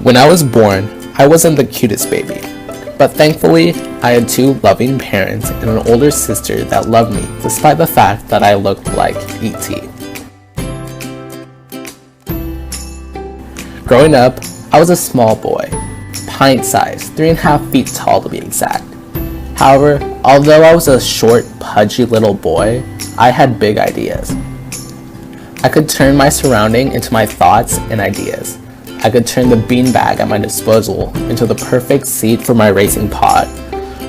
When I was born, I wasn't the cutest baby, but thankfully, I had two loving parents and an older sister that loved me despite the fact that I looked like E.T. Growing up, I was a small boy, pint-sized, 3.5 feet tall to be exact. However, although I was a short, pudgy little boy, I had big ideas. I could turn my surrounding into my thoughts and ideas. I could turn the beanbag at my disposal into the perfect seat for my racing pod.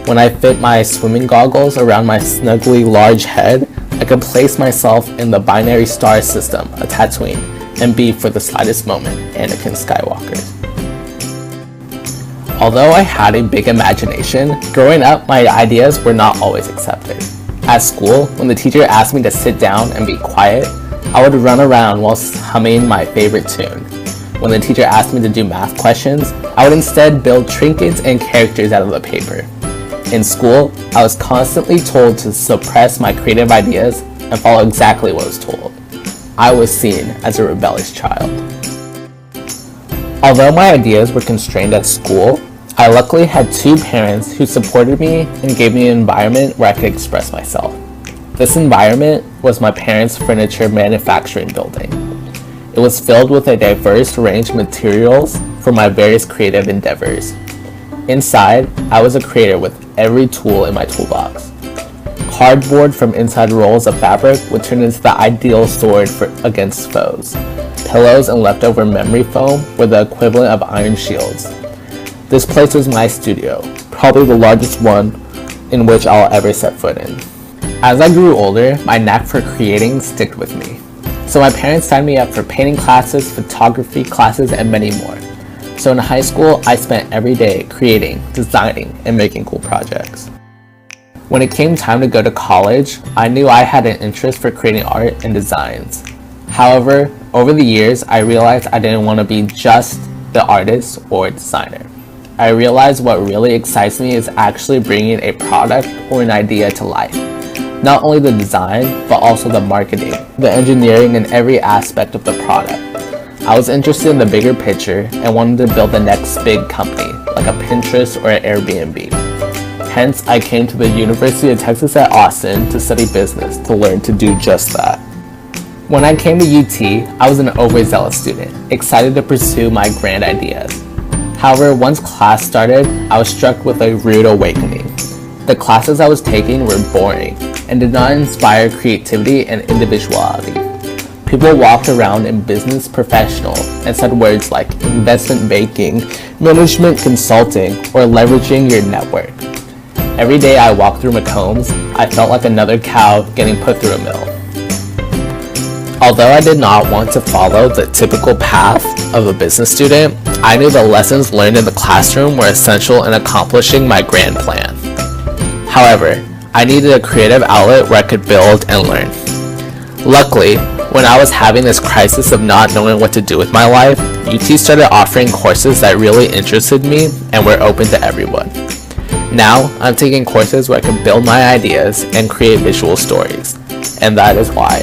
When I fit my swimming goggles around my snugly large head, I could place myself in the binary star system, a Tatooine, and be, for the slightest moment, Anakin Skywalker. Although I had a big imagination, growing up my ideas were not always accepted. At school, when the teacher asked me to sit down and be quiet, I would run around while humming my favorite tune. When the teacher asked me to do math questions, I would instead build trinkets and characters out of the paper. In school, I was constantly told to suppress my creative ideas and follow exactly what I was told. I was seen as a rebellious child. Although my ideas were constrained at school, I luckily had two parents who supported me and gave me an environment where I could express myself. This environment was my parents' furniture manufacturing building. It was filled with a diverse range of materials for my various creative endeavors. Inside, I was a creator with every tool in my toolbox. Cardboard from inside rolls of fabric would turn into the ideal sword against foes. Pillows and leftover memory foam were the equivalent of iron shields. This place was my studio, probably the largest one in which I'll ever set foot in. As I grew older, my knack for creating stuck with me. So my parents signed me up for painting classes, photography classes, and many more. So in high school, I spent every day creating, designing, and making cool projects. When it came time to go to college, I knew I had an interest for creating art and designs. However, over the years, I realized I didn't want to be just the artist or designer. I realized what really excites me is actually bringing a product or an idea to life. Not only the design, but also the marketing, the engineering, and every aspect of the product. I was interested in the bigger picture and wanted to build the next big company, like a Pinterest or an Airbnb. Hence, I came to the University of Texas at Austin to study business to learn to do just that. When I came to UT, I was an overzealous student, excited to pursue my grand ideas. However, once class started, I was struck with a rude awakening. The classes I was taking were boring and did not inspire creativity and individuality. People walked around in business professional and said words like investment banking, management consulting, or leveraging your network. Every day I walked through McCombs, I felt like another cow getting put through a mill. Although I did not want to follow the typical path of a business student, I knew the lessons learned in the classroom were essential in accomplishing my grand plan. However, I needed a creative outlet where I could build and learn. Luckily, when I was having this crisis of not knowing what to do with my life, UT started offering courses that really interested me and were open to everyone. Now, I'm taking courses where I can build my ideas and create visual stories, and that is why